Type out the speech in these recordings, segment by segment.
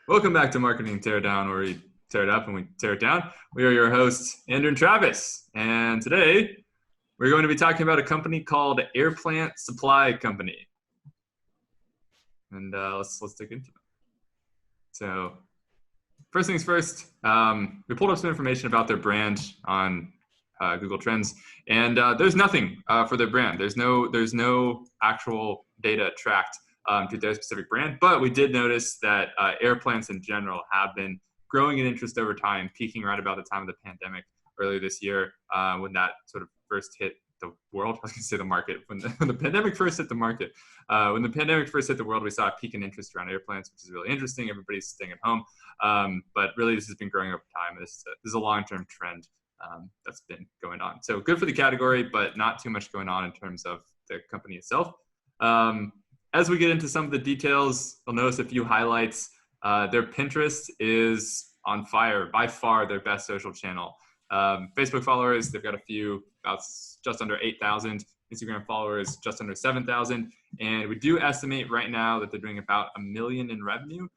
Welcome back to Marketing Teardown, where we tear it up and we tear it down. We are your hosts, Andrew and Travis. And today, we're going to be talking about a company called Airplant Supply Company. And let's dig into it. So, first things first, we pulled up some information about their brand on Google Trends, and there's nothing for their brand. There's no actual data tracked to their specific brand, but we did notice that airplanes in general have been growing in interest over time, peaking right about the time of the pandemic earlier this year when that sort of first hit the world. I was going to say the market. When the pandemic first hit the market, when the pandemic first hit the world, we saw a peak in interest around airplanes, which is really interesting. Everybody's staying at home, but really this has been growing over time. This is a long-term trend that's been going on. So good for the category, but not too much going on in terms of the company itself. As we get into some of the details, you'll notice a few highlights. Their Pinterest is on fire, by far their best social channel. Facebook followers, they've got a few, about just under 8,000. Instagram followers, just under 7,000. And we do estimate right now that they're doing about $1 million in revenue.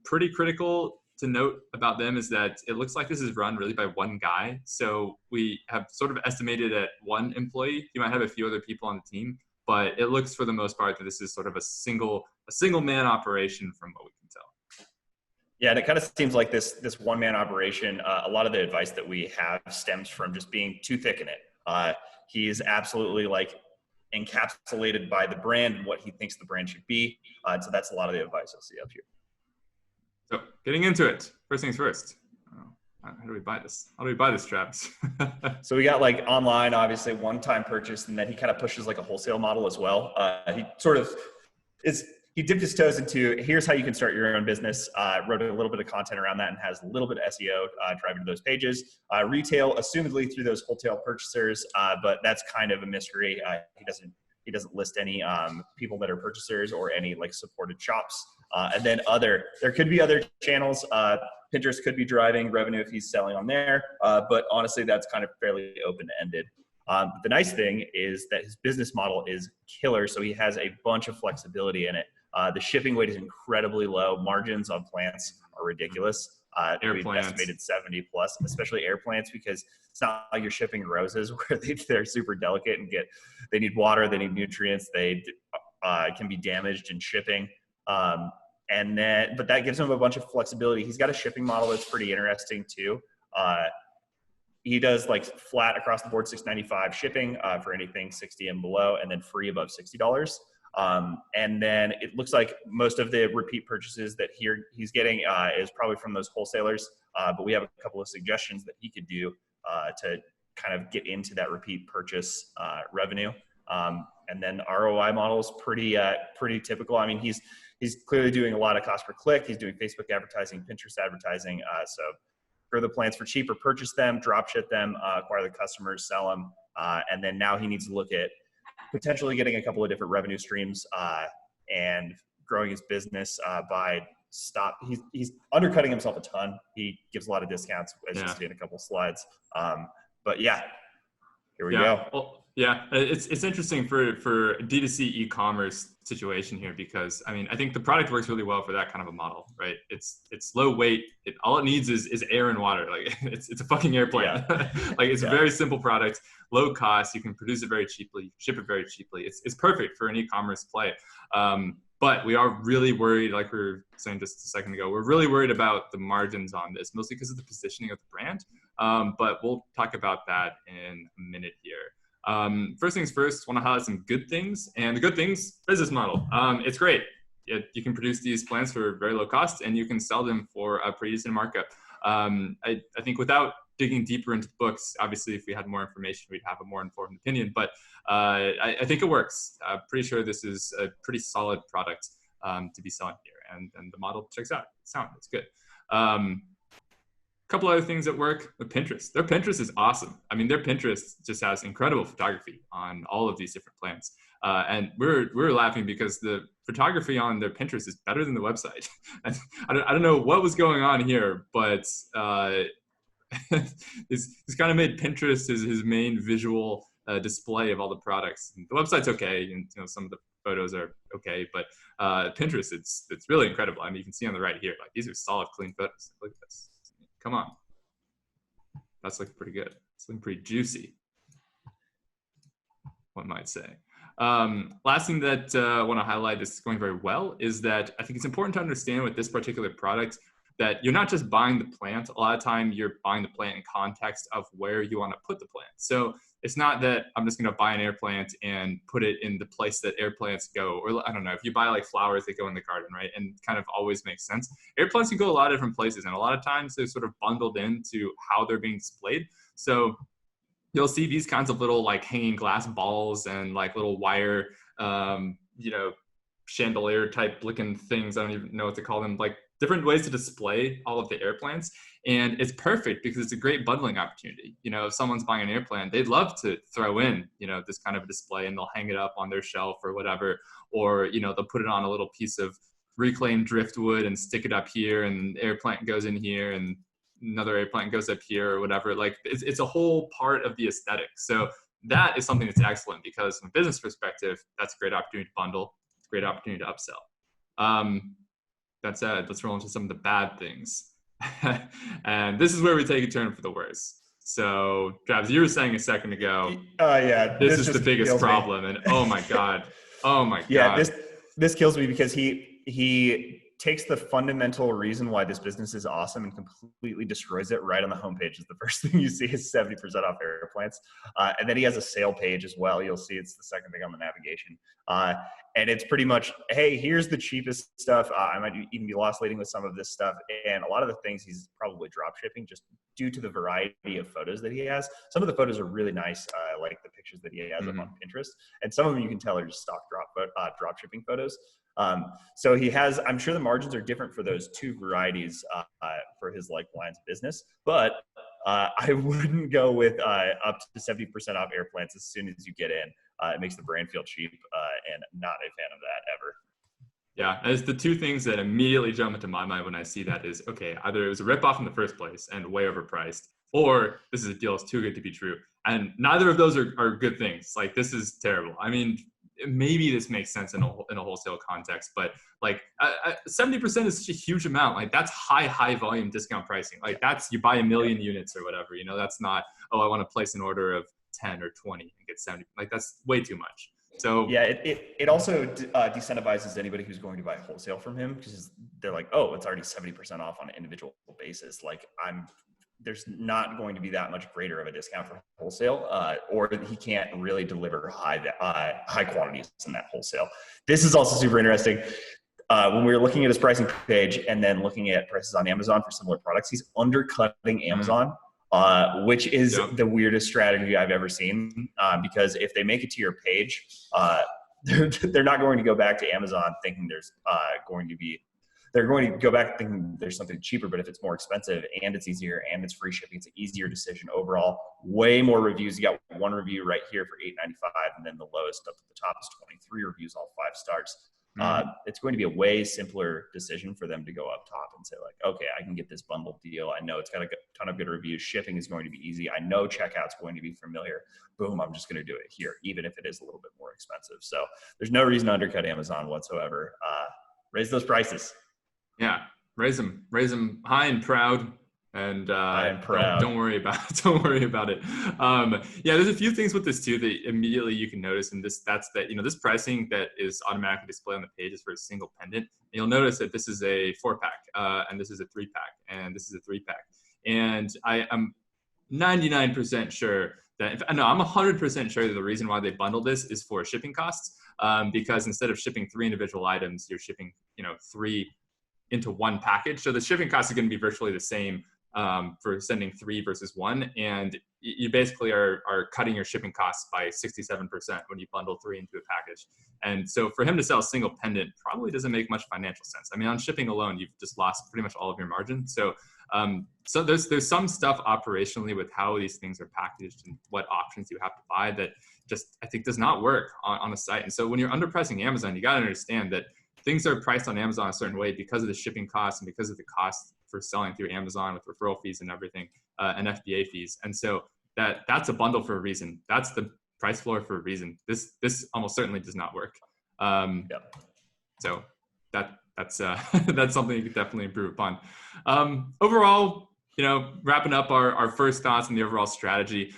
Pretty critical to note about them is that it looks like this is run really by one guy. So we have sort of estimated at one employee. You might have a few other people on the team, but it looks for the most part that this is sort of a single man operation from what we can tell. Yeah, and it kind of seems like this one-man operation, a lot of the advice that we have stems from just being too thick in it. He's absolutely like encapsulated by the brand and what he thinks the brand should be. So that's a lot of the advice I see up here. So getting into it, first things first. How do we buy this? How do we buy this, Travis? So we got like online, obviously one-time purchase, and then he kind of pushes like a wholesale model as well. He dipped his toes into here's how you can start your own business. Wrote a little bit of content around that and has a little bit of SEO driving to those pages. Retail, assumedly through those wholesale purchasers, but that's kind of a mystery. He doesn't list any people that are purchasers or any like supported shops. And then there could be other channels. Pinterest could be driving revenue if he's selling on there. But honestly, that's kind of fairly open-ended. The nice thing is that his business model is killer. So he has a bunch of flexibility in it. The shipping weight is incredibly low. Margins on plants are ridiculous. We've estimated 70 plus, especially air plants, because it's not like you're shipping roses where they're super delicate and they need water, they need nutrients, they can be damaged in shipping. But that gives him a bunch of flexibility. He's got a shipping model that's pretty interesting too. He does like flat across the board $6.95 shipping for anything 60 and below, and then free above $60. And then it looks like most of the repeat purchases that he's getting is probably from those wholesalers. But we have a couple of suggestions that he could do to kind of get into that repeat purchase revenue. And then ROI model is pretty typical. I mean, he's clearly doing a lot of cost per click. He's doing Facebook advertising, Pinterest advertising. So grow the plants for cheap or purchase them, drop ship them, acquire the customers, sell them. And then now he needs to look at potentially getting a couple of different revenue streams and growing his business he's undercutting himself a ton. He gives a lot of discounts, as you see in a couple of slides. But yeah, here we go. Well, yeah, it's interesting for D2C e-commerce situation here, because I mean, I think the product works really well for that kind of a model, right? It's low weight. All it needs is air and water. Like it's a fucking airplane. Yeah. Like it's a very simple product, low cost. You can produce it very cheaply, ship it very cheaply. It's perfect for an e-commerce play. But we are really worried, like we were saying just a second ago, we're really worried about the margins on this, mostly because of the positioning of the brand. But we'll talk about that in a minute here. First things first, want to highlight some good things. And the good things, business model. It's great. You can produce these plants for very low cost, and you can sell them for a pretty decent markup. I think without digging deeper into the books, obviously if we had more information, we'd have a more informed opinion. But I think it works. I'm pretty sure this is a pretty solid product to be selling here. And the model checks out. It's good. Couple other things that work with Pinterest. Their Pinterest is awesome. I mean, their Pinterest just has incredible photography on all of these different plants. And we're laughing because the photography on their Pinterest is better than the website. I don't know what was going on here, but he's kind of made Pinterest his main visual display of all the products. And the website's okay, and some of the photos are okay, but Pinterest, it's really incredible. I mean, you can see on the right here, like these are solid, clean photos. Look at this. Come on, that's looking pretty good. It's looking pretty juicy, one might say. Last thing that I want to highlight that's going very well is that I think it's important to understand with this particular product that you're not just buying the plant. A lot of time you're buying the plant in context of where you want to put the plant. So it's not that I'm just going to buy an air plant and put it in the place that air plants go. Or I don't know, if you buy like flowers, they go in the garden, right? And kind of always makes sense. Air plants can go a lot of different places. And a lot of times they're sort of bundled into how they're being displayed. So you'll see these kinds of little like hanging glass balls and like little wire, chandelier type looking things. I don't even know what to call them. Like different ways to display all of the air plants. And it's perfect because it's a great bundling opportunity. If someone's buying an air plant, they'd love to throw in, this kind of a display, and they'll hang it up on their shelf or whatever. Or, they'll put it on a little piece of reclaimed driftwood and stick it up here, and the air plant goes in here, and another air plant goes up here or whatever. Like it's a whole part of the aesthetic. So that is something that's excellent because from a business perspective, that's a great opportunity to bundle. It's a great opportunity to upsell. That said, let's roll into some of the bad things. And this is where we take a turn for the worse. So Travis, you were saying a second ago, this is the biggest problem. And oh my God. Yeah, this kills me because he takes the fundamental reason why this business is awesome and completely destroys it right on the homepage. Is the first thing you see is 70% off air plants. And then he has a sale page as well. You'll see it's the second thing on the navigation. And it's pretty much, hey, here's the cheapest stuff. I might even be loss leading with some of this stuff. And a lot of the things he's probably drop shipping just due to the variety of photos that he has. Some of the photos are really nice, like the pictures that he has up on Pinterest. And some of them you can tell are just stock drop shipping photos. So he has, I'm sure the margins are different for those two varieties for his like lines of business, but I wouldn't go with up to 70% off air plants as soon as you get in. It makes the brand feel cheap and not a fan of that ever. Yeah, as the two things that immediately jump into my mind when I see that is, okay, either it was a ripoff in the first place and way overpriced, or this is a deal that's too good to be true. And neither of those are good things. Like, this is terrible. I mean, maybe this makes sense in a wholesale context, but like 70% is such a huge amount. Like, that's high volume discount pricing. Like, that's, you buy 1 million units or whatever, that's not, oh, I want to place an order of 10 or 20 and get 70. Like, that's way too much. So yeah, it also decentivizes anybody who's going to buy wholesale from him, because they're like, oh, it's already 70% off on an individual basis. Like, there's not going to be that much greater of a discount for wholesale, or he can't really deliver high quantities in that wholesale. This is also super interesting. When we were looking at his pricing page and then looking at prices on Amazon for similar products, he's undercutting Amazon. Which is the weirdest strategy I've ever seen, because if they make it to your page, they're not going to go back to Amazon thinking they're going to go back thinking there's something cheaper. But if it's more expensive and it's easier and it's free shipping, it's an easier decision overall. Way more reviews. You got one review right here for $8.95, and then the lowest up at the top is 23 reviews, all 5 stars. It's going to be a way simpler decision for them to go up top and say, like, okay, I can get this bundled deal. I know it's got a ton of good reviews. Shipping is going to be easy. I know checkout's going to be familiar. Boom, I'm just going to do it here, even if it is a little bit more expensive. So there's no reason to undercut Amazon whatsoever. Raise those prices. Yeah, raise them high and proud. And don't worry about it. Yeah, there's a few things with this too that immediately you can notice, and that's that this pricing that is automatically displayed on the page is for a single pendant. And you'll notice that this is a 4-pack, and this is a 3-pack, and this is a 3-pack. And I am 99% sure that I'm 100% sure that the reason why they bundled this is for shipping costs, because instead of shipping 3 individual items, you're shipping 3 into one package. So the shipping cost is going to be virtually the same for sending 3 versus 1, and you basically are cutting your shipping costs by 67% when you bundle 3 into a package. And so for him to sell a single pendant probably doesn't make much financial sense. I mean, on shipping alone, you've just lost pretty much all of your margin. So so there's some stuff operationally with how these things are packaged and what options you have to buy that just, I think, does not work on a site. And so when you're underpricing Amazon, you got to understand that things are priced on Amazon a certain way because of the shipping costs and because of the cost for selling through Amazon with referral fees and everything, and FBA fees. And so that's a bundle for a reason. That's the price floor for a reason. This almost certainly does not work. Yep. So that's that's something you could definitely improve upon. Overall, wrapping up our first thoughts on the overall strategy.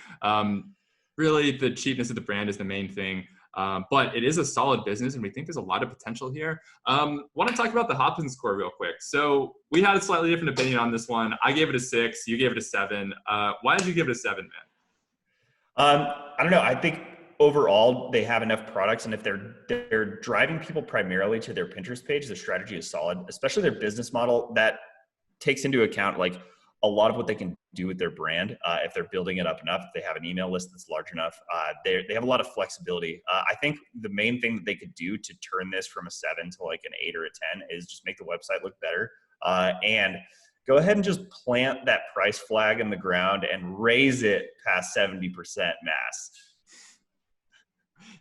Really, the cheapness of the brand is the main thing. But it is a solid business, and we think there's a lot of potential here. Want to talk about the Hobson score real quick. So we had a slightly different opinion on this one. I gave it a 6. You gave it a 7. Why did you give it a 7, man? I don't know. I think overall they have enough products, and if they're driving people primarily to their Pinterest page, their strategy is solid, especially their business model that takes into account like a lot of what they can do with their brand. If they're building it up enough, if they have an email list that's large enough, they have a lot of flexibility. I think the main thing that they could do to turn this from a 7 to like an 8 or a 10 is just make the website look better, and go ahead and just plant that price flag in the ground and raise it past 70% mass.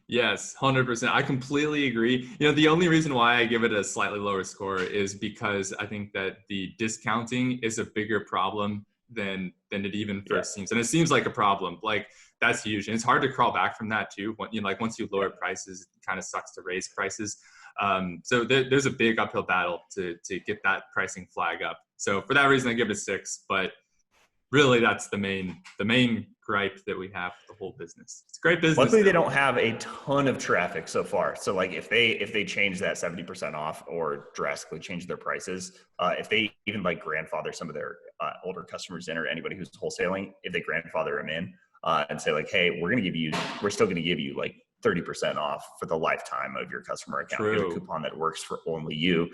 Yes, 100%. I completely agree. The only reason why I give it a slightly lower score is because I think that the discounting is a bigger problem than it even first seems. And it seems like a problem. Like, that's huge. And it's hard to crawl back from that too. Like once you lower prices, it kind of sucks to raise prices. So there's a big uphill battle to get that pricing flag up. So for that reason, I give it a 6. But really, that's the main gripe that we have with the whole business. It's a great business. Luckily, they don't have a ton of traffic so far. So like if they change that 70% off or drastically change their prices, if they even like grandfather some of their older customers in, or anybody who's wholesaling, if they grandfather them in and say like, hey, we're still going to give you like 30% off for the lifetime of your customer account. Here's a coupon that works for only you,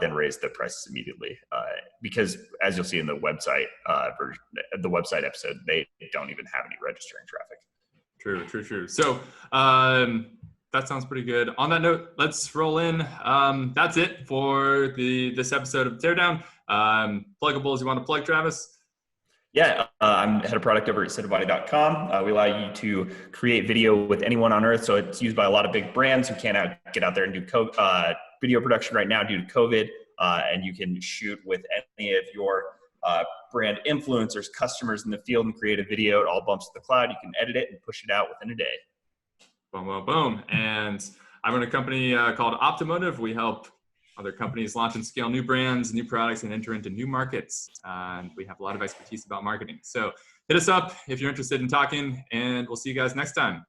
then raise the prices immediately. Because as you'll see in the website version, the website episode, they don't even have any registering traffic. True. So that sounds pretty good. On that note, let's roll in. That's it for this episode of Teardown. Pluggables you want to plug, Travis? Yeah, I'm head of product over at citabody.com. We allow you to create video with anyone on earth. So it's used by a lot of big brands who can't get out there and do video production right now due to COVID. And you can shoot with any of your brand influencers, customers in the field, and create a video. It all bumps to the cloud. You can edit it and push it out within a day. Boom. And I run a company called Optomotive. We help other companies launch and scale new brands, new products, and enter into new markets. And we have a lot of expertise about marketing. So hit us up if you're interested in talking, and we'll see you guys next time.